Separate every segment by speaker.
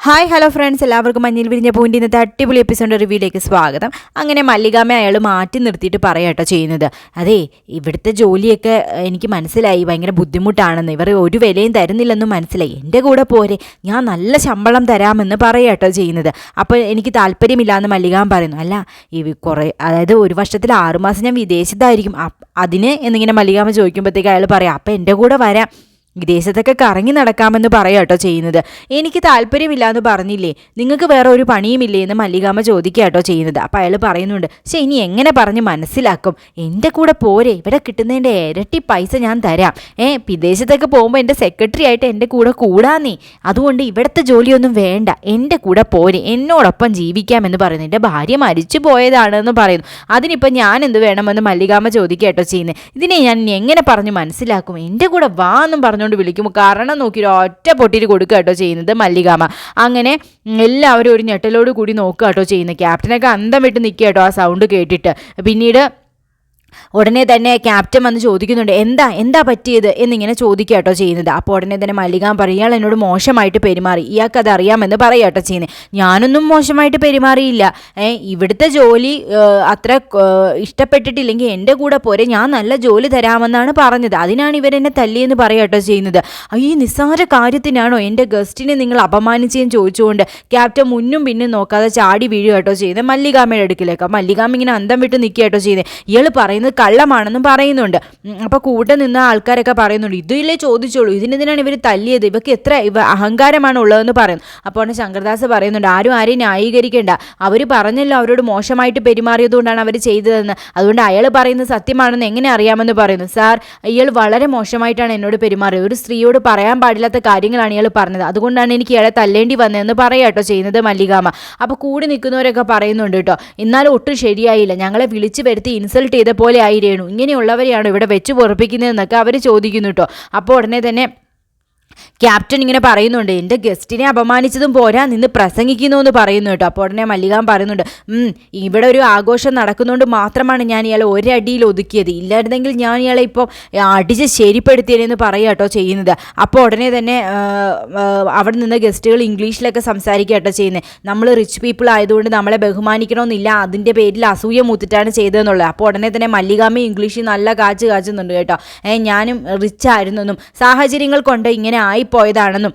Speaker 1: Hi hello friends, എല്ലാവർക്കും മഞ്ഞിൽ വിരിഞ്ഞ പൂവിൻ്റെ ഇന്നത്തെ അടിപൊളി എപ്പിസോഡ് റിവ്യൂയിലേക്ക് സ്വാഗതം. അങ്ങനെ മല്ലികാമ്മ അയാൾ മാറ്റി നിർത്തിയിട്ട് പറയാട്ടോ ചെയ്യുന്നത്, അതെ ഇവിടുത്തെ ജോലിയൊക്കെ എനിക്ക് മനസ്സിലായി ഭയങ്കര ബുദ്ധിമുട്ടാണെന്ന്, ഇവർ ഒരു വിലയും തരുന്നില്ലെന്നും മനസ്സിലായി, എൻ്റെ കൂടെ പോരെ, ഞാൻ നല്ല ശമ്പളം തരാമെന്ന് പറയാട്ടോ ചെയ്യുന്നത്. അപ്പോൾ എനിക്ക് താല്പര്യമില്ലാന്ന് മല്ലികാമ്മ പറയുന്നു. അല്ല അതായത് ഒരു വർഷത്തിൽ 6 മാസം ഞാൻ വിദേശത്തായിരിക്കും, അതിന് എന്നിങ്ങനെ മല്ലികാമ്മ ചോദിക്കുമ്പോഴത്തേക്ക് അയാൾ പറയാം, അപ്പം എൻ്റെ കൂടെ വരാം, വിദേശത്തൊക്കെ കറങ്ങി നടക്കാമെന്ന് പറയാട്ടോ ചെയ്യുന്നത്. എനിക്ക് താല്പര്യമില്ല എന്ന് പറഞ്ഞില്ലേ, നിങ്ങൾക്ക് വേറെ ഒരു പണിയുമില്ലേ എന്ന് മല്ലികാമ്മ ചോദിക്കാട്ടോ ചെയ്യുന്നത്. അപ്പം അയാൾ പറയുന്നുണ്ട്, പക്ഷേ ഇനി എങ്ങനെ പറഞ്ഞ് മനസ്സിലാക്കും, എൻ്റെ കൂടെ പോരെ, ഇവിടെ കിട്ടുന്നതിൻ്റെ ഇരട്ടി പൈസ ഞാൻ തരാം, വിദേശത്തൊക്കെ പോകുമ്പോൾ എൻ്റെ സെക്രട്ടറി ആയിട്ട് എൻ്റെ കൂടെ കൂടാന്നേ, അതുകൊണ്ട് ഇവിടുത്തെ ജോലിയൊന്നും വേണ്ട, എൻ്റെ കൂടെ പോരെ, എന്നോടൊപ്പം ജീവിക്കാമെന്ന് പറയുന്നു. എൻ്റെ ഭാര്യ മരിച്ചു പോയതാണെന്ന് പറയുന്നു. അതിനിപ്പോൾ ഞാൻ എന്ത് വേണമെന്ന് മല്ലികാമ്മ ചോദിക്കാട്ടോ ചെയ്യുന്നത്. ഇതിനെ ഞാൻ ഇനി എങ്ങനെ പറഞ്ഞ് മനസ്സിലാക്കും, എൻ്റെ കൂടെ വാ എന്നും പറഞ്ഞു കൊണ്ട് വിളിക്കുമ്പോൾ കാരണം നോക്കി ഒറ്റ പൊട്ടിയിൽ കൊടുക്കുക കേട്ടോ ചെയ്യുന്നത് മല്ലികാമ്മ. അങ്ങനെ എല്ലാവരും ഒരു ഞെട്ടലോട് കൂടി നോക്കുക കേട്ടോ ചെയ്യുന്നത്. ക്യാപ്റ്റനൊക്കെ അന്തം വിട്ട് നിൽക്കുക കേട്ടോ ആ സൗണ്ട് കേട്ടിട്ട്. പിന്നീട് ഉടനെ തന്നെ ക്യാപ്റ്റൻ വന്ന് ചോദിക്കുന്നുണ്ട്, എന്താ പറ്റിയത് എന്നിങ്ങനെ ചോദിക്കുക കേട്ടോ ചെയ്യുന്നത്. അപ്പോൾ ഉടനെ തന്നെ മല്ലികാമ്മ പറയും, ഇയാൾ എന്നോട് മോശമായിട്ട് പെരുമാറി, ഇയാൾക്കത് അറിയാമെന്ന് പറയാം കേട്ടോ ചെയ്യുന്നത്. ഞാനൊന്നും മോശമായിട്ട് പെരുമാറിയില്ല, ഇവിടുത്തെ ജോലി അത്ര ഇഷ്ടപ്പെട്ടിട്ടില്ലെങ്കിൽ എൻ്റെ കൂടെ പോരെ, ഞാൻ നല്ല ജോലി തരാമെന്നാണ് പറഞ്ഞത്, അതിനാണ് ഇവരെന്നെ തല്ലിയെന്ന് പറയാം കേട്ടോ ചെയ്യുന്നത്. ഈ നിസ്സാര കാര്യത്തിനാണോ എൻ്റെ ഗസ്റ്റിനെ നിങ്ങൾ അപമാനിച്ചെന്ന് ചോദിച്ചുകൊണ്ട് ക്യാപ്റ്റൻ മുന്നും പിന്നും നോക്കാതെ ചാടി വീഴുക കേട്ടോ ചെയ്യുന്നത് മല്ലികാമ്മയുടെ അടുക്കിലേക്ക്. മല്ലികാമ്മ ഇങ്ങനെ അന്തം വിട്ട് നിൽക്കുക കേട്ടോ ചെയ്യുന്നത്. ഇയാൾ പറയുന്നത് കള്ളമാണെന്നും പറയുന്നുണ്ട്. അപ്പോൾ കൂടെ നിന്ന ആൾക്കാരൊക്കെ പറയുന്നുണ്ട്, ഇതിലേ ചോദിച്ചോളൂ, ഇതിനെതിനാണ് ഇവർ തല്ലിയത്, ഇവർക്ക് എത്ര അഹങ്കാരമാണ് ഉള്ളതെന്ന് പറയുന്നു. അപ്പോൾ ശങ്കർദാസ് പറയുന്നുണ്ട്, ആരെയും ന്യായീകരിക്കേണ്ട, അവർ പറഞ്ഞല്ലോ അവരോട് മോശമായിട്ട് പെരുമാറിയതുകൊണ്ടാണ് അവർ ചെയ്തതെന്ന്, അതുകൊണ്ട് അയാൾ പറയുന്നത് സത്യമാണെന്ന് എങ്ങനെ അറിയാമെന്ന് പറയുന്നു. സാർ, ഇയാൾ വളരെ മോശമായിട്ടാണ് എന്നോട് പെരുമാറിയത്, ഒരു സ്ത്രീയോട് പറയാൻ പാടില്ലാത്ത കാര്യങ്ങളാണ് ഇയാൾ പറഞ്ഞത്, അതുകൊണ്ടാണ് എനിക്ക് ഇയാളെ തല്ലേണ്ടി വന്നതെന്ന് പറയാട്ടോ ചെയ്യുന്നത് മല്ലികാമ്മ. അപ്പോൾ കൂടി നിൽക്കുന്നവരൊക്കെ പറയുന്നുണ്ട് കേട്ടോ, എന്നാലും ഒട്ടും ശരിയായില്ല, ഞങ്ങളെ വിളിച്ചു വരുത്തി ഇൻസൾട്ട് ചെയ്ത പോലെ ആയി രേണു, ഇങ്ങനെയുള്ളവരെയാണ് ഇവിടെ വെച്ച് പൊറപ്പിക്കുന്നതെന്നൊക്കെ അവർ ചോദിക്കുന്നു കേട്ടോ. അപ്പോൾ ഉടനെ തന്നെ ക്യാപ്റ്റൻ ഇങ്ങനെ പറയുന്നുണ്ട്, എൻ്റെ ഗസ്റ്റിനെ അപമാനിച്ചതും പോരാ, നിന്ന് പ്രസംഗിക്കുന്നു എന്ന് പറയുന്നു കേട്ടോ. അപ്പോൾ ഉടനെ മല്ലികാമ്മ പറയുന്നുണ്ട്, ഇവിടെ ഒരു ആഘോഷം നടക്കുന്നതുകൊണ്ട് മാത്രമാണ് ഞാൻ ഇയാളെ ഒരടിയിൽ ഒതുക്കിയത്, ഇല്ലായിരുന്നെങ്കിൽ ഞാൻ ഇയാളെ ഇപ്പോൾ അടിച്ച് ശരിപ്പെടുത്തിയെന്ന് പറയുക കേട്ടോ ചെയ്യുന്നത്. അപ്പോൾ ഉടനെ തന്നെ അവിടെ നിന്ന് ഗസ്റ്റുകൾ ഇംഗ്ലീഷിലൊക്കെ സംസാരിക്കുക കേട്ടോ ചെയ്യുന്നത്. നമ്മൾ റിച്ച് പീപ്പിൾ ആയതുകൊണ്ട് നമ്മളെ ബഹുമാനിക്കണമെന്നില്ല, അതിൻ്റെ പേരിൽ അസൂയ മൂത്തിട്ടാണ് ചെയ്തതെന്നുള്ളത്. അപ്പോൾ ഉടനെ തന്നെ മല്ലികാമ്മ ഇംഗ്ലീഷിൽ നല്ല കാച്ചുന്നുണ്ട് കേട്ടോ. ഞാനും റിച്ച് ആയിരുന്നെന്നും സാഹചര്യങ്ങൾ കൊണ്ട് ഇങ്ങനെ ആയിപ്പോയതാണെന്നും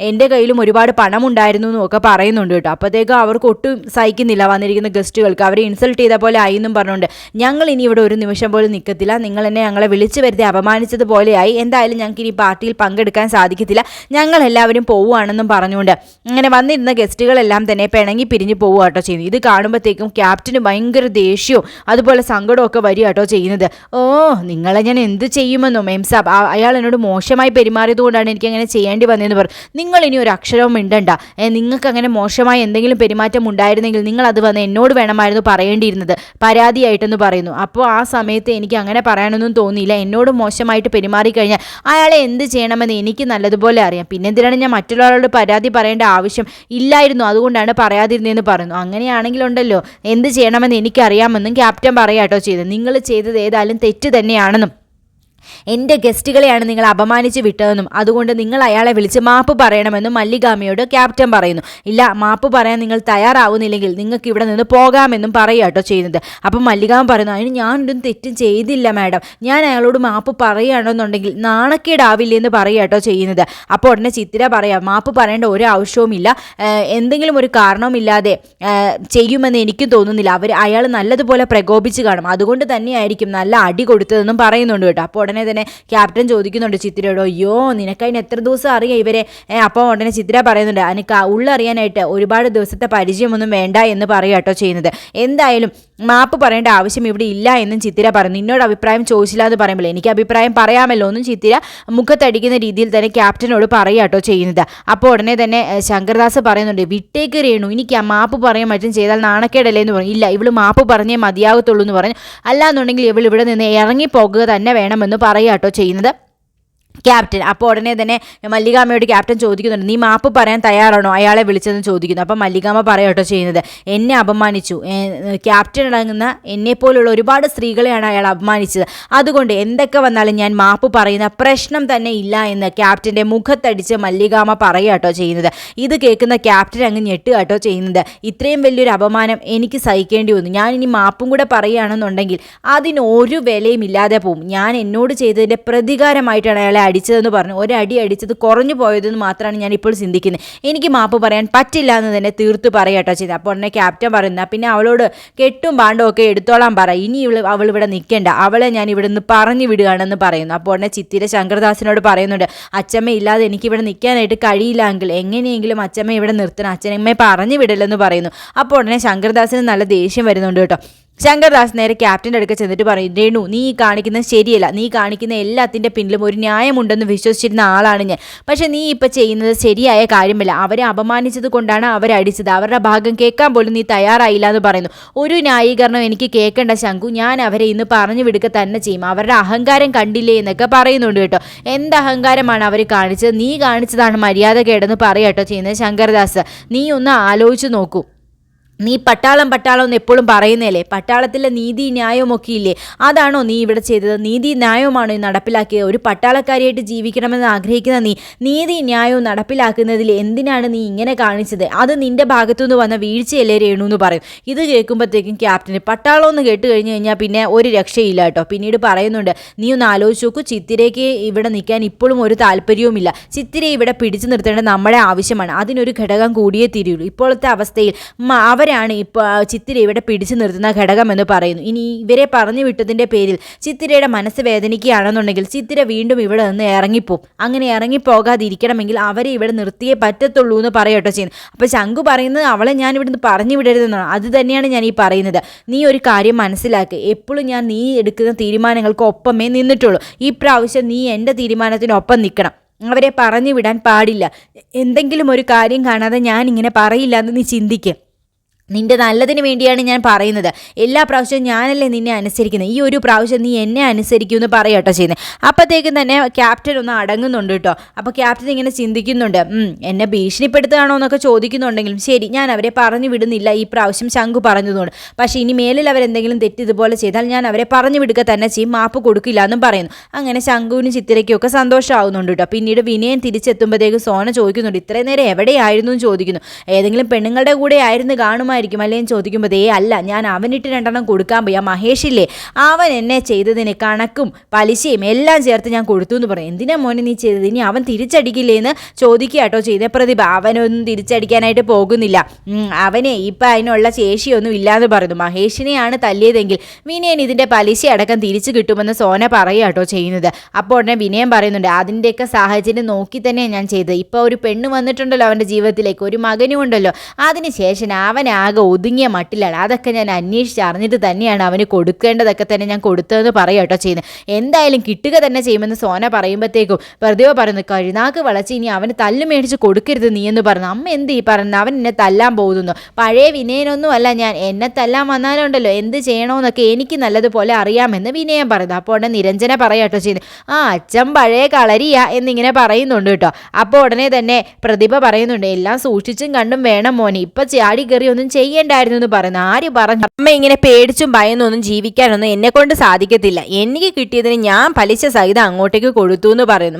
Speaker 1: എൻ്റെ കയ്യിലും ഒരുപാട് പണം ഉണ്ടായിരുന്നു എന്നും ഒക്കെ പറയുന്നുണ്ട് കേട്ടോ. അപ്പോഴത്തേക്കും അവർക്ക് ഒട്ടും സഹിക്കുന്നില്ല വന്നിരിക്കുന്ന ഗസ്റ്റുകൾക്ക്, അവരെ ഇൻസൾട്ട് ചെയ്ത പോലെ ആയി എന്നും പറഞ്ഞുകൊണ്ട്, ഞങ്ങൾ ഇനി ഇവിടെ ഒരു നിമിഷം പോലും നിൽക്കത്തില്ല, നിങ്ങൾ എന്നെ ഞങ്ങളെ വിളിച്ചു വരുത്തി അപമാനിച്ചതുപോലെയായി, എന്തായാലും ഞങ്ങൾക്ക് ഇനി പാർട്ടിയിൽ പങ്കെടുക്കാൻ സാധിക്കത്തില്ല, ഞങ്ങൾ എല്ലാവരും പോവുകയാണെന്നും പറഞ്ഞുകൊണ്ട് അങ്ങനെ വന്നിരുന്ന ഗസ്റ്റുകളെല്ലാം തന്നെ പിണങ്ങി പിരിഞ്ഞ് പോവുക കേട്ടോ ചെയ്യുന്നത്. ഇത് കാണുമ്പോഴത്തേക്കും ക്യാപ്റ്റന് ഭയങ്കര ദേഷ്യവും അതുപോലെ സങ്കടവും ഒക്കെ വരിക കേട്ടോ ചെയ്യുന്നത്. നിങ്ങളെ ഞാൻ എന്ത് ചെയ്യുമെന്നോ മെംസാബ്, അയാൾ എന്നോട് മോശമായി പെരുമാറിയതുകൊണ്ടാണ് എനിക്ക് അങ്ങനെ ചെയ്യേണ്ടി വന്നതെന്ന് പറഞ്ഞു. നിങ്ങൾ ഇനി ഒരു അക്ഷരവും മിണ്ടണ്ട, നിങ്ങൾക്ക് അങ്ങനെ മോശമായ എന്തെങ്കിലും പെരുമാറ്റം ഉണ്ടായിരുന്നെങ്കിൽ നിങ്ങൾ അത് വന്ന് എന്നോട് വേണമായിരുന്നു പറയേണ്ടിയിരുന്നത്, പരാതിയായിട്ടെന്ന് പറയുന്നു. അപ്പോൾ ആ സമയത്ത് എനിക്ക് അങ്ങനെ പറയാനൊന്നും തോന്നിയില്ല, എന്നോട് മോശമായിട്ട് പെരുമാറിക്കഴിഞ്ഞാൽ അയാളെ എന്ത് ചെയ്യണമെന്ന് എനിക്ക് നല്ലതുപോലെ അറിയാം, പിന്നെന്തിനാണ് ഞാൻ മറ്റുള്ളവരോട് പരാതി പറയേണ്ട ആവശ്യം ഇല്ലായിരുന്നു, അതുകൊണ്ടാണ് പറയാതിരുന്നതെന്ന് പറയുന്നു. അങ്ങനെയാണെങ്കിലുണ്ടല്ലോ എന്ത് ചെയ്യണമെന്ന് എനിക്കറിയാമെന്നും ക്യാപ്റ്റൻ പറയാട്ടോ ചെയ്തത്. നിങ്ങൾ ചെയ്തത് ഏതായാലും തെറ്റ് തന്നെയാണെന്നും എൻ്റെ ഗസ്റ്റുകളെയാണ് നിങ്ങൾ അപമാനിച്ച് വിട്ടതെന്നും അതുകൊണ്ട് നിങ്ങൾ അയാളെ വിളിച്ച് മാപ്പ് പറയണമെന്നും മല്ലികാമ്മയോട് ക്യാപ്റ്റൻ പറയുന്നു. ഇല്ല, മാപ്പ് പറയാൻ നിങ്ങൾ തയ്യാറാവുന്നില്ലെങ്കിൽ നിങ്ങൾക്ക് ഇവിടെ നിന്ന് പോകാമെന്നും പറയാട്ടോ ചെയ്യുന്നത്. അപ്പം മല്ലികാമ്മ പറയുന്നു, അതിന് ഞാനൊന്നും തെറ്റും ചെയ്തില്ല മാഡം, ഞാൻ അയാളോട് മാപ്പ് പറയുകയാണെന്നുണ്ടെങ്കിൽ നാണക്കേടാവില്ലെന്ന് പറയാട്ടോ ചെയ്യുന്നത്. അപ്പോൾ ഉടനെ ചിത്തിര പറയാം, മാപ്പ് പറയേണ്ട ഒരു ആവശ്യവുമില്ല, എന്തെങ്കിലും ഒരു കാരണവുമില്ലാതെ ചെയ്യുമെന്ന് എനിക്കും തോന്നുന്നില്ല, അയാൾ നല്ലതുപോലെ പ്രകോപിച്ച് കാണും, അതുകൊണ്ട് തന്നെയായിരിക്കും നല്ല അടി കൊടുത്തതെന്നും പറയുന്നുണ്ട് കേട്ടോ. അപ്പോൾ ഉടനെ തന്നെ ക്യാപ്റ്റൻ ചോദിക്കുന്നുണ്ട് ചിത്രയോട്, അയ്യോ നിനക്കതിന് എത്ര ദിവസം അറിയാം ഇവരെ? അപ്പോൾ ഉടനെ ചിത്ര പറയുന്നുണ്ട്, എനിക്ക് ഉള്ളറിയാനായിട്ട് ഒരുപാട് ദിവസത്തെ പരിചയമൊന്നും വേണ്ട എന്ന് പറയാട്ടോ ചെയ്യുന്നത്. എന്തായാലും മാപ്പ് പറയേണ്ട ആവശ്യം ഇവിടെ ഇല്ല എന്നും ചിത്തിര പറയുന്നു. നിന്നോട് അഭിപ്രായം ചോദിച്ചില്ല എന്ന് പറയുമ്പോൾ എനിക്ക് അഭിപ്രായം പറയാമല്ലോ എന്നും ചിത്തിര മുഖത്തടിക്കുന്ന രീതിയിൽ തന്നെ ക്യാപ്റ്റനോട് പറയാട്ടോ ചെയ്യുന്നത്. അപ്പോൾ ഉടനെ തന്നെ ശങ്കർദാസ് പറയുന്നുണ്ട്, വിട്ടേക്ക് രേണു, എനിക്ക് ആ മാപ്പ് പറയാൻ മറ്റും ചെയ്താൽ നാണക്കേടല്ലേ എന്ന് പറഞ്ഞു. ഇല്ല, ഇവള് മാപ്പ് പറഞ്ഞേ മതിയാകത്തുള്ളൂ എന്ന് പറഞ്ഞു, അല്ലാന്നുണ്ടെങ്കിൽ ഇവൾ ഇവിടെ നിന്ന് ഇറങ്ങിപ്പോകുക തന്നെ വേണമെന്ന് പറയാട്ടോ ചെയ്യുന്നത്. ക്യാപ്റ്റൻ. അപ്പോൾ ഉടനെ തന്നെ മല്ലികാമ്മയോട് ക്യാപ്റ്റൻ ചോദിക്കുന്നുണ്ട്, നീ മാപ്പ് പറയാൻ തയ്യാറാണോ അയാളെ വിളിച്ചതെന്ന് ചോദിക്കുന്നു. അപ്പം മല്ലികാമ്മ പറയാട്ടോ ചെയ്യുന്നത്, എന്നെ അപമാനിച്ചു, ക്യാപ്റ്റൻ അടങ്ങുന്ന എന്നെപ്പോലുള്ള ഒരുപാട് സ്ത്രീകളെയാണ് അയാൾ അപമാനിച്ചത്, അതുകൊണ്ട് എന്തൊക്കെ വന്നാലും ഞാൻ മാപ്പ് പറയുന്ന പ്രശ്നം തന്നെ ഇല്ല എന്ന് ക്യാപ്റ്റൻ്റെ മുഖത്തടിച്ച് മല്ലികാമ്മ പറയാട്ടോ ചെയ്യുന്നത്. ഇത് കേൾക്കുന്ന ക്യാപ്റ്റൻ അങ്ങ് ഞെട്ടുകട്ടോ ചെയ്യുന്നത്. ഇത്രയും വലിയൊരു അപമാനം എനിക്ക് സഹിക്കേണ്ടി വന്നു, ഞാൻ ഇനി മാപ്പും കൂടെ പറയുകയാണെന്നുണ്ടെങ്കിൽ അതിന് ഒരു വിലയും ഇല്ലാതെ പോവും, ഞാൻ എന്നോട് ചെയ്തതിൻ്റെ പ്രതികാരമായിട്ടാണ് അയാളെ അടിച്ചതെന്ന് പറഞ്ഞു. ഒരടി അടിച്ചത് കുറഞ്ഞു പോയതെന്ന് മാത്രമാണ് ഞാൻ ഇപ്പോൾ ചിന്തിക്കുന്നത്, എനിക്ക് മാപ്പ് പറയാൻ പറ്റില്ല എന്ന് തന്നെ തീർത്ത് പറയാട്ടോ ചെയ്തത്. അപ്പോൾ ഉടനെ ക്യാപ്റ്റൻ പറയുന്ന, പിന്നെ അവളോട് കെട്ടും പാണ്ടും ഒക്കെ എടുത്തോളാൻ പറ, ഇനി അവൾ ഇവിടെ നിൽക്കേണ്ട, അവളെ ഞാൻ ഇവിടെ നിന്ന് പറഞ്ഞു വിടുകയാണെന്ന് പറയുന്നു. അപ്പോൾ ഉടനെ ചിത്തിര ശങ്കർദാസിനോട് പറയുന്നുണ്ട്, അച്ഛമ്മ ഇല്ലാതെ എനിക്കിവിടെ നിൽക്കാനായിട്ട് കഴിയില്ല എങ്കിൽ എങ്ങനെയെങ്കിലും അച്ഛമ്മ ഇവിടെ നിർത്തണം, അച്ഛനമ്മയെ പറഞ്ഞു വിടില്ലെന്ന് പറയുന്നു. അപ്പോൾ ഉടനെ ശങ്കർദാസിന് നല്ല ദേഷ്യം വരുന്നുണ്ട് കേട്ടോ. ശങ്കർദാസ് നേരെ ക്യാപ്റ്റൻ്റെ അടുക്ക ചെന്നിട്ട് പറയും, രേണു നീ കാണിക്കുന്നത് ശരിയല്ല, നീ കാണിക്കുന്ന എല്ലാത്തിൻ്റെ പിന്നിലും ഒരു ന്യായമുണ്ടെന്ന് വിശ്വസിച്ചിരുന്ന ആളാണ് ഞാൻ, പക്ഷെ നീ ഇപ്പോൾ ചെയ്യുന്നത് ശരിയായ കാര്യമല്ല, അവരെ അപമാനിച്ചത് കൊണ്ടാണ് അവരടിച്ചത്, അവരുടെ ഭാഗം കേൾക്കാൻ പോലും നീ തയ്യാറായില്ല എന്ന് പറയുന്നു. ഒരു ന്യായീകരണം എനിക്ക് കേൾക്കേണ്ട ശങ്കു, ഞാൻ അവരെ ഇന്ന് പറഞ്ഞു വിടുക തന്നെ ചെയ്യും, അവരുടെ അഹങ്കാരം കണ്ടില്ലേ എന്നൊക്കെ പറയുന്നുണ്ട് കേട്ടോ. എന്ത് അഹങ്കാരമാണ് അവർ കാണിച്ചത്, നീ കാണിച്ചതാണ് മര്യാദ കേടെന്ന് പറയാട്ടോ ചെയ്യുന്നത് ശങ്കർദാസ്. നീ ഒന്ന് ആലോചിച്ച് നോക്കൂ, നീ പട്ടാളം എന്ന് എപ്പോഴും പറയുന്നതല്ലേ, പട്ടാളത്തിലെ നീതി ന്യായമൊക്കെ ഇല്ലേ, അതാണോ നീ ഇവിടെ ചെയ്തത്, നീതി ന്യായവുമാണോ ഈ നടപ്പിലാക്കിയത്, ഒരു പട്ടാളക്കാരിയായിട്ട് ജീവിക്കണമെന്ന് ആഗ്രഹിക്കുന്ന നീ നീതി ന്യായവും നടപ്പിലാക്കുന്നതിൽ എന്തിനാണ് നീ ഇങ്ങനെ കാണിച്ചത്, അത് നിന്റെ ഭാഗത്തുനിന്ന് വന്ന വീഴ്ചയല്ലേ രേണു എന്ന് പറയും. ഇത് കേൾക്കുമ്പോഴത്തേക്കും ക്യാപ്റ്റന് പട്ടാളം എന്ന് കേട്ട് കഴിഞ്ഞ് കഴിഞ്ഞാൽ പിന്നെ ഒരു രക്ഷയില്ല കേട്ടോ. പിന്നീട് പറയുന്നുണ്ട്, നീ ഒന്ന് ആലോചിച്ച് നോക്കൂ, ചിത്തിരയ്ക്ക് ഇവിടെ നിൽക്കാൻ ഇപ്പോഴും ഒരു താല്പര്യവുമില്ല, ചിത്തിരയെ ഇവിടെ പിടിച്ചു നിർത്തേണ്ടത് നമ്മുടെ ആവശ്യമാണ്, അതിനൊരു ഘടകം കൂടിയേ തിരിയുള്ളൂ, ഇപ്പോഴത്തെ അവസ്ഥയിൽ അവരാണ് ഇപ്പോൾ ചിത്തിര ഇവിടെ പിടിച്ചു നിർത്തുന്ന ഘടകമെന്ന് പറയുന്നു. ഇനി ഇവരെ പറഞ്ഞു വിട്ടതിൻ്റെ പേരിൽ ചിത്തിരയുടെ മനസ്സ് വേദനിക്കുകയാണെന്നുണ്ടെങ്കിൽ ചിത്തിര വീണ്ടും ഇവിടെ നിന്ന് ഇറങ്ങിപ്പോവും, അങ്ങനെ ഇറങ്ങിപ്പോകാതിരിക്കണമെങ്കിൽ അവരെ ഇവിടെ നിർത്തിയേ പറ്റത്തുള്ളൂ എന്ന് പറയട്ടോ ചെയ്യുന്നു. അപ്പോൾ ശങ്കു പറയുന്നത്, അവളെ ഞാൻ ഇവിടുന്ന് പറഞ്ഞു വിടരുതെന്നാണ്, അത് തന്നെയാണ് ഞാൻ ഈ പറയുന്നത്. നീ ഒരു കാര്യം മനസ്സിലാക്കുക, എപ്പോഴും ഞാൻ നീ എടുക്കുന്ന തീരുമാനങ്ങൾക്ക് ഒപ്പമേ നിന്നിട്ടുള്ളൂ, ഈ പ്രാവശ്യം നീ എൻ്റെ തീരുമാനത്തിനൊപ്പം നിൽക്കണം, അവരെ പറഞ്ഞു വിടാൻ പാടില്ല, എന്തെങ്കിലും ഒരു കാര്യം കാണാതെ ഞാൻ ഇങ്ങനെ പറയില്ല എന്ന് നീ ചിന്തിക്കുക, നിന്റെ നല്ലതിന് വേണ്ടിയാണ് ഞാൻ പറയുന്നത്, എല്ലാ പ്രാവശ്യവും ഞാനല്ലേ നിന്നെ അനുസരിക്കുന്നത്, ഈ ഒരു പ്രാവശ്യം നീ എന്നെ അനുസരിക്കുമെന്ന് പറയട്ടോ ചെയ്യുന്നത്. അപ്പോഴത്തേക്കും തന്നെ ക്യാപ്റ്റൻ ഒന്ന് അടങ്ങുന്നുണ്ട് കേട്ടോ. അപ്പോൾ ക്യാപ്റ്റൻ ഇങ്ങനെ ചിന്തിക്കുന്നുണ്ട്, എന്നെ ഭീഷണിപ്പെടുത്തുകയാണോ എന്നൊക്കെ ചോദിക്കുന്നുണ്ടെങ്കിലും ശരി, ഞാൻ അവരെ പറഞ്ഞു വിടുന്നില്ല ഈ പ്രാവശ്യം ശങ്കു പറഞ്ഞതുകൊണ്ട്, പക്ഷേ ഇനി മേലിൽ അവരെന്തെങ്കിലും തെറ്റ് ഇതുപോലെ ചെയ്താൽ ഞാൻ അവരെ പറഞ്ഞു വിടുക തന്നെ ചെയ്യും, മാപ്പ് കൊടുക്കില്ല എന്നും പറയുന്നു. അങ്ങനെ ശങ്കുവിനും ചിത്തിരയ്ക്കും ഒക്കെ സന്തോഷമാവുന്നുണ്ട് കേട്ടോ. പിന്നീട് വിനയൻ തിരിച്ചെത്തുമ്പോഴത്തേക്കും സോന ചോദിക്കുന്നുണ്ട്, ഇത്രയും നേരം എവിടെയായിരുന്നു എന്ന് ചോദിക്കുന്നു. ഏതെങ്കിലും പെണ്ണുങ്ങളുടെ കൂടെ ആയിരുന്നു കാണുമായിരിക്കും അല്ലെങ്കിൽ ചോദിക്കുമ്പോൾ, അല്ല, ഞാൻ അവനിട്ട് 2 കൊടുക്കാൻ പോയി, ആ മഹേഷില്ലേ അവൻ എന്നെ ചെയ്തതിന് കണക്കും പലിശയും എല്ലാം ചേർത്ത് ഞാൻ കൊടുത്തു എന്ന് പറയും. എന്തിനാ മോനെ നീ ചെയ്തത്, ഇനി അവൻ തിരിച്ചടിക്കില്ലേ എന്ന് ചോദിക്കുക കേട്ടോ ചെയ്ത പ്രതിഭ. അവനൊന്നും തിരിച്ചടിക്കാനായിട്ട് പോകുന്നില്ല, അവനെ ഇപ്പം അതിനുള്ള ശേഷിയൊന്നും ഇല്ലയെന്ന് പറയുന്നു. മഹേഷിനെയാണ് തല്ലിയതെങ്കിൽ വിനയൻ ഇതിൻ്റെ പലിശ അടക്കം തിരിച്ചു കിട്ടുമെന്ന് സോന പറയുക കേട്ടോ ചെയ്യുന്നത്. അപ്പോൾ ഉടനെ വിനയൻ പറയുന്നുണ്ട്, അതിൻ്റെയൊക്കെ സാഹചര്യം നോക്കി തന്നെയാണ് ഞാൻ ചെയ്തത്, ഇപ്പോൾ ഒരു പെണ്ണ് വന്നിട്ടുണ്ടല്ലോ അവൻ്റെ ജീവിതത്തിലേക്ക്, ഒരു മകനും ഉണ്ടല്ലോ, അതിനുശേഷം അവനാകെ ഒതുങ്ങിയ മട്ടിലാണ്, അതൊക്കെ ഞാൻ അന്വേഷിച്ച് അറിഞ്ഞിട്ട് തന്നെയാണ് അവന് കൊടുക്കേണ്ടതൊക്കെ തന്നെ ഞാൻ കൊടുത്തതെന്ന് പറയാട്ടോ ചെയ്യുന്നത്. എന്തായാലും കിട്ടുക തന്നെ ചെയ്യുമെന്ന് സോന പറയുമ്പോഴത്തേക്കും പ്രതിഭ പറയുന്നു, കഴുനാക്ക് വളച്ച് ഇനി അവന് തല്ല് മേടിച്ച് കൊടുക്കരുത് നീ എന്ന് പറഞ്ഞു. അമ്മ എന്ത് ഈ പറയുന്നത്, അവൻ എന്നെ തല്ലാൻ പോകുന്നു, പഴയ വിനയനൊന്നും അല്ല ഞാൻ, എന്നെ തല്ലാൻ വന്നാലുണ്ടല്ലോ എന്ത് ചെയ്യണമെന്നൊക്കെ എനിക്ക് നല്ലതുപോലെ അറിയാമെന്ന് വിനയൻ പറയുന്നു. അപ്പോൾ ഉടനെ നിരഞ്ജന പറയാട്ടോ ചെയ്യുന്നത്, അച്ഛൻ പഴയ കളരിയാ എന്നിങ്ങനെ പറയുന്നുണ്ട് കേട്ടോ. അപ്പോൾ ഉടനെ തന്നെ പ്രതിഭ പറയുന്നുണ്ട്, എല്ലാം സൂക്ഷിച്ചും കണ്ടും വേണം മോനെ, ഇപ്പം ചാടി കയറി ഒന്നും ചെയ്യണ്ടായിരുന്നു എന്ന് പറയുന്നു. ആര് പറഞ്ഞു, അമ്മ ഇങ്ങനെ പേടിച്ചും ഭയന്നൊന്നും ജീവിക്കാനൊന്നും എന്നെ കൊണ്ട് സാധിക്കത്തില്ല, എനിക്ക് കിട്ടിയതിന് ഞാൻ പലിശ സഹിതം അങ്ങോട്ടേക്ക് കൊടുത്തു എന്ന് പറയുന്നു.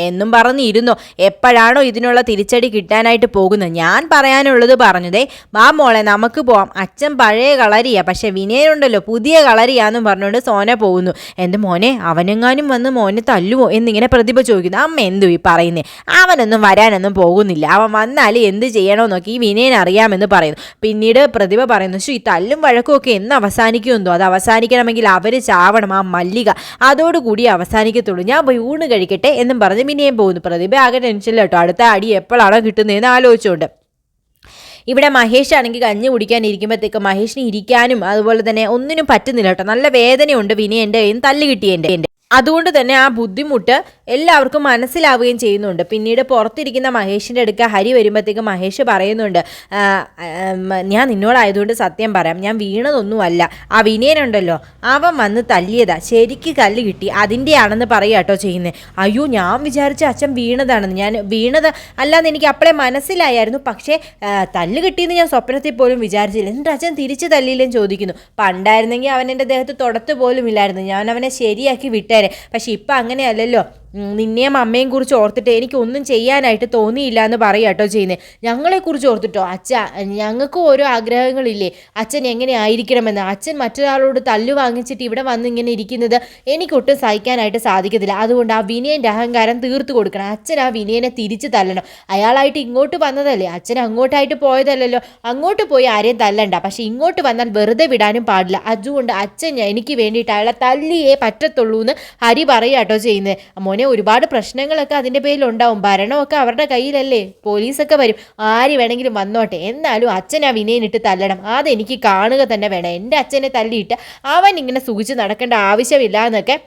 Speaker 1: എന്നും പറഞ്ഞിരുന്നോ, എപ്പോഴാണോ ഇതിനുള്ള തിരിച്ചടി കിട്ടാനായിട്ട് പോകുന്നത്, ഞാൻ പറയാനുള്ളത് പറഞ്ഞതേ, വാ മോളെ നമുക്ക് പോവാം, അച്ഛൻ പഴയ കളരിയാ, പക്ഷെ വിനയനുണ്ടല്ലോ പുതിയ കളരിയാന്നും പറഞ്ഞുകൊണ്ട് സോന പോകുന്നു. എൻ്റെ മോനെ അവനെങ്ങാനും വന്ന് മോനെ തല്ലുമോ എന്നിങ്ങനെ പ്രതിഭ ചോദിക്കുന്നു. അമ്മ എന്തു ഈ പറയുന്നേ, അവനൊന്നും വരാനൊന്നും പോകുന്നില്ല, അവൻ വന്നാൽ എന്ത് ചെയ്യണമെന്നൊക്കെ ഈ വിനയൻ അറിയാമെന്ന് പറയുന്നു. പിന്നീട് പ്രതിഭ പറയുന്നു, ഈ തല്ലും വഴക്കും ഒക്കെ എന്ന് അവസാനിക്കുമെന്നോ, അത് അവസാനിക്കണമെങ്കിൽ അവർ ചാവണം, ആ മല്ലിക അതോടുകൂടി അവസാനിക്കത്തുള്ളൂ, ഞാൻ പോയി ഊണ് കഴിക്കട്ടെ എന്നും പറഞ്ഞ് വിനയം പോകുന്നു. പ്രതിഭ ആകെ ടെൻഷനില്ല കേട്ടോ, അടുത്ത അടി എപ്പോഴാണോ കിട്ടുന്നതെന്ന് ആലോചിച്ചുകൊണ്ട്. ഇവിടെ മഹേഷ് ആണെങ്കിൽ കഞ്ഞി കുടിക്കാനിരിക്കുമ്പോഴത്തേക്ക് മഹേഷിന് ഇരിക്കാനും അതുപോലെ തന്നെ ഒന്നിനും പറ്റുന്നില്ല കേട്ടോ, നല്ല വേദനയുണ്ട് വിനയൻ്റെ കയ്യിൽ നിന്ന് തല്ല് കിട്ടിയതിൻ്റെ. അതുകൊണ്ട് തന്നെ ആ ബുദ്ധിമുട്ട് എല്ലാവർക്കും മനസ്സിലാവുകയും ചെയ്യുന്നുണ്ട്. പിന്നീട് പുറത്തിരിക്കുന്ന മഹേഷിൻ്റെ അടുക്ക ഹരി വരുമ്പോഴത്തേക്ക് മഹേഷ് പറയുന്നുണ്ട്, ഞാൻ നിന്നോടായതുകൊണ്ട് സത്യം പറയാം, ഞാൻ വീണതൊന്നുമല്ല, ആ വിനയനുണ്ടല്ലോ അവൻ വന്ന് തല്ലിയതാ, ശരിക്ക് കല്ല് കിട്ടി, അതിൻ്റെയാണെന്ന് പറയുക കേട്ടോ ചെയ്യുന്നത്. അയ്യോ, ഞാൻ വിചാരിച്ച അച്ഛൻ വീണതാണെന്ന്. ഞാൻ വീണത് അല്ലാന്ന് എനിക്ക് അപ്പോഴേ മനസ്സിലായിരുന്നു, പക്ഷേ തല്ല് കിട്ടിയെന്ന് ഞാൻ സ്വപ്നത്തിൽ പോലും വിചാരിച്ചില്ല. എന്നിട്ട് അച്ഛൻ തിരിച്ച് തല്ലിയില്ലെന്ന് ചോദിക്കുന്നു. പണ്ടായിരുന്നെങ്കിൽ അവൻ എൻ്റെ ദേഹത്ത് തൊടത്ത് പോലും ഇല്ലായിരുന്നു, ഞാൻ അവനെ ശരിയാക്കി വിട്ടേരെ. പക്ഷെ ഇപ്പം അങ്ങനെയല്ലല്ലോ. നിന്നെയും അമ്മയും കുറിച്ച് ഓർത്തിട്ട് എനിക്കൊന്നും ചെയ്യാനായിട്ട് തോന്നിയില്ല എന്ന് പറയുക കേട്ടോ ചെയ്യുന്നത്. ഞങ്ങളെക്കുറിച്ച് ഓർത്തിട്ടോ? അച്ഛ, ഞങ്ങൾക്ക് ഓരോ ആഗ്രഹങ്ങളില്ലേ അച്ഛൻ എങ്ങനെ ആയിരിക്കണമെന്ന്. അച്ഛൻ മറ്റൊരാളോട് തല്ലു വാങ്ങിച്ചിട്ട് ഇവിടെ വന്ന് ഇങ്ങനെ ഇരിക്കുന്നത് എനിക്കൊട്ടും സഹിക്കാനായിട്ട് സാധിക്കത്തില്ല. അതുകൊണ്ട് ആ വിനയൻ്റെ അഹങ്കാരം തീർത്തു കൊടുക്കണം. അച്ഛൻ ആ വിനയനെ തിരിച്ച് തല്ലണം. അയാളായിട്ട് ഇങ്ങോട്ട് വന്നതല്ലേ, അച്ഛൻ അങ്ങോട്ടായിട്ട് പോയതല്ലല്ലോ. അങ്ങോട്ട് പോയി ആരെയും തല്ലണ്ട, പക്ഷെ ഇങ്ങോട്ട് വന്നാൽ വെറുതെ വിടാനും പാടില്ല. അതുകൊണ്ട് അച്ഛൻ എനിക്ക് വേണ്ടിയിട്ട് അയാളെ തല്ലിയേ പറ്റത്തുള്ളൂ എന്ന് ഹരി പറയുക കേട്ടോ ചെയ്യുന്നത്. മോനെ, ഒരുപാട് പ്രശ്നങ്ങളൊക്കെ അതിൻ്റെ പേരിലുണ്ടാവും. ഭരണമൊക്കെ അവരുടെ കയ്യിലല്ലേ, പോലീസൊക്കെ വരും, ആര് വേണമെങ്കിലും വന്നോട്ടെ. എന്നാലും അച്ഛൻ ആ വിനയനിട്ട് തല്ലണം, അതെനിക്ക് കാണുക തന്നെ വേണം. എൻ്റെ അച്ഛനെ തല്ലിയിട്ട് അവൻ ഇങ്ങനെ സുഖിച്ച് നടക്കേണ്ട ആവശ്യമില്ല എന്നൊക്കെ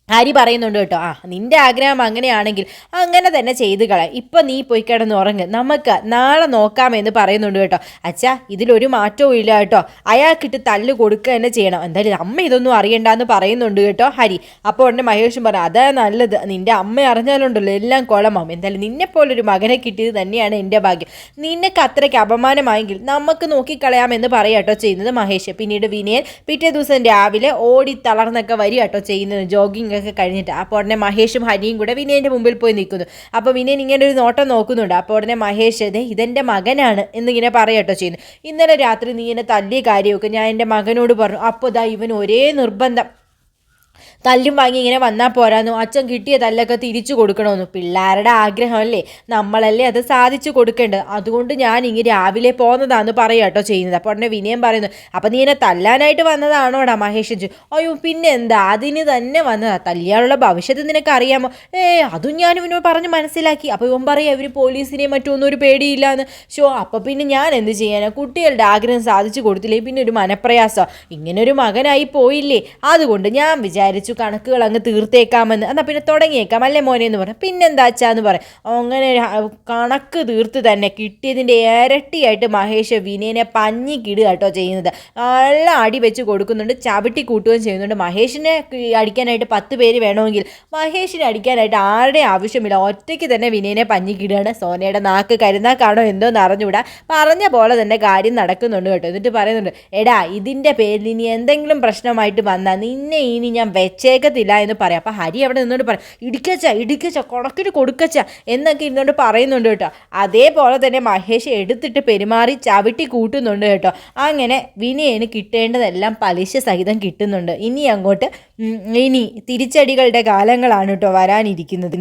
Speaker 1: ഹരി പറയുന്നുണ്ട് കേട്ടോ. നിൻ്റെ ആഗ്രഹം അങ്ങനെയാണെങ്കിൽ അങ്ങനെ തന്നെ ചെയ്തു കളയാം. ഇപ്പം നീ പോയി കിടന്ന് ഉറങ്ങ്, നമുക്ക് നാളെ നോക്കാമെന്ന് പറയുന്നുണ്ട് കേട്ടോ. അച്ഛാ, ഇതിലൊരു മാറ്റവും ഇല്ല കേട്ടോ, അയാൾക്കിട്ട് തല്ല് കൊടുക്കുക തന്നെ ചെയ്യണം. എന്തായാലും അമ്മ ഇതൊന്നും അറിയണ്ടെന്ന് പറയുന്നുണ്ട് കേട്ടോ ഹരി. അപ്പോൾ ഉടനെ മഹേഷും പറഞ്ഞു, അതാ നല്ലത്, നിൻ്റെ അമ്മ അറിഞ്ഞാലുണ്ടല്ലോ എല്ലാം കുളമാവും. എന്തായാലും നിന്നെപ്പോലൊരു മകനെ കിട്ടിയത് തന്നെയാണ് എൻ്റെ ഭാഗ്യം. നിനക്ക് അത്രയ്ക്ക് അപമാനമായെങ്കിൽ നമുക്ക് നോക്കിക്കളയാമെന്ന് പറയാട്ടോ ചെയ്യുന്നത് മഹേഷ്. പിന്നീട് വിനയൻ പിറ്റേ ദിവസം രാവിലെ ഓടി തളർന്നൊക്കെ വരിക കേട്ടോ ചെയ്യുന്നത്, ജോഗിങ് ഒക്കെ കഴിഞ്ഞിട്ട്. അപ്പോൾ ഉടനെ മഹേഷും ഹരിയും കൂടെ വിനയൻ്റെ മുമ്പിൽ പോയി നിൽക്കുന്നു. അപ്പോൾ വിനയൻ ഇങ്ങനെ ഒരു നോട്ടം നോക്കുന്നുണ്ട്. അപ്പോൾ ഉടനെ മഹേഷ്, ഇതെൻ്റെ മകനാണ് എന്നിങ്ങനെ പറയട്ടോ ചെയ്യുന്നു. ഇന്നലെ രാത്രി നീ എന്നെ തല്ലിയ കാര്യമൊക്കെ ഞാൻ എൻ്റെ മകനോട് പറഞ്ഞു. അപ്പോൾ ഇവൻ ഒരേ നിർബന്ധം, തല്ലും വാങ്ങി ഇങ്ങനെ വന്നാൽ പോരാന്നു, അച്ഛൻ കിട്ടിയ തല്ലൊക്കെ തിരിച്ചു കൊടുക്കണമെന്നു. പിള്ളേരുടെ ആഗ്രഹമല്ലേ, നമ്മളല്ലേ അത് സാധിച്ചു കൊടുക്കേണ്ടത്. അതുകൊണ്ട് ഞാൻ ഇങ്ങനെ രാവിലെ പോകുന്നതാന്ന് പറയാട്ടോ ചെയ്യുന്നത്. അപ്പോൾ ഉടനെ വിനയം പറയുന്നു, അപ്പം നീ എന്നെ തല്ലാനായിട്ട് വന്നതാണോടാ മഹേഷ്? അയ്യോ പിന്നെ എന്താ, അതിന് തന്നെ വന്നതാ, തല്ലിയാനുള്ള ഭവിഷ്യത്ത് നിനക്ക് അറിയാമോ? അതും ഞാൻ ഇവനോട് പറഞ്ഞ് മനസ്സിലാക്കി. അപ്പോൾ ഇവൻ പറയാം, ഇവർ പോലീസിനെയും മറ്റൊന്നും ഒരു പേടിയില്ലാന്ന്. അപ്പോൾ പിന്നെ ഞാൻ എന്ത് ചെയ്യാനാ, കുട്ടികളുടെ ആഗ്രഹം സാധിച്ചു കൊടുത്തില്ലേ, പിന്നെ ഒരു മനപ്രയാസം, ഇങ്ങനൊരു മകനായി പോയില്ലേ. അതുകൊണ്ട് ഞാൻ വിചാരിച്ചു കണക്കുകൾ അങ്ങ് തീർത്തേക്കാമെന്ന്. എന്നാൽ പിന്നെ തുടങ്ങിയേക്കാം അല്ലേ മോനെ എന്ന് പറഞ്ഞു. പിന്നെന്താ അച്ഛാന്ന് പറയും. അങ്ങനെ കണക്ക് തീർത്ത് തന്നെ കിട്ടിയതിൻ്റെ ഇരട്ടിയായിട്ട് മഹേഷ് വിനയനെ പഞ്ഞിക്കിടുക കേട്ടോ ചെയ്യുന്നത്. നല്ല അടി വെച്ച് കൊടുക്കുന്നുണ്ട്, ചവിട്ടി കൂട്ടുകയും ചെയ്യുന്നുണ്ട്. മഹേഷിനെ അടിക്കാനായിട്ട് 10 പേര് വേണമെങ്കിൽ മഹേഷിനെ അടിക്കാനായിട്ട് ആരുടെയും ആവശ്യമില്ല, ഒറ്റയ്ക്ക് തന്നെ വിനയനെ പഞ്ഞിക്കിടുകയാണ്. സോനയുടെ നാക്ക് കരുനാക്കാണോ എന്തോന്ന് അറിഞ്ഞുകൂടാ, പറഞ്ഞ പോലെ തന്നെ കാര്യം നടക്കുന്നുണ്ട് കേട്ടോ. എന്നിട്ട് പറയുന്നുണ്ട്, എടാ ഇതിൻ്റെ പേരിൽ ഇനി എന്തെങ്കിലും പ്രശ്നമായിട്ട് വന്നാൽ നിന്നെ ഇനി ഞാൻ വെച്ചേക്കത്തില്ല എന്ന് പറയാം. അപ്പം ഹരി അവിടെ നിന്നോണ്ട് പറയാം, ഇടിക്കച്ച കൊണക്കിന് കൊടുക്കച്ച എന്നൊക്കെ ഇരുന്നോണ്ട് പറയുന്നുണ്ട് കേട്ടോ. അതേപോലെ തന്നെ മഹേഷ് എടുത്തിട്ട് പെരുമാറി ചവിട്ടി കൂട്ടുന്നുണ്ട് കേട്ടോ. അങ്ങനെ വിനയന് കിട്ടേണ്ടതെല്ലാം പലിശ സഹിതം കിട്ടുന്നുണ്ട്. ഇനി അങ്ങോട്ട് തിരിച്ചടികളുടെ കാലങ്ങളാണ് കേട്ടോ വരാനിരിക്കുന്നത്.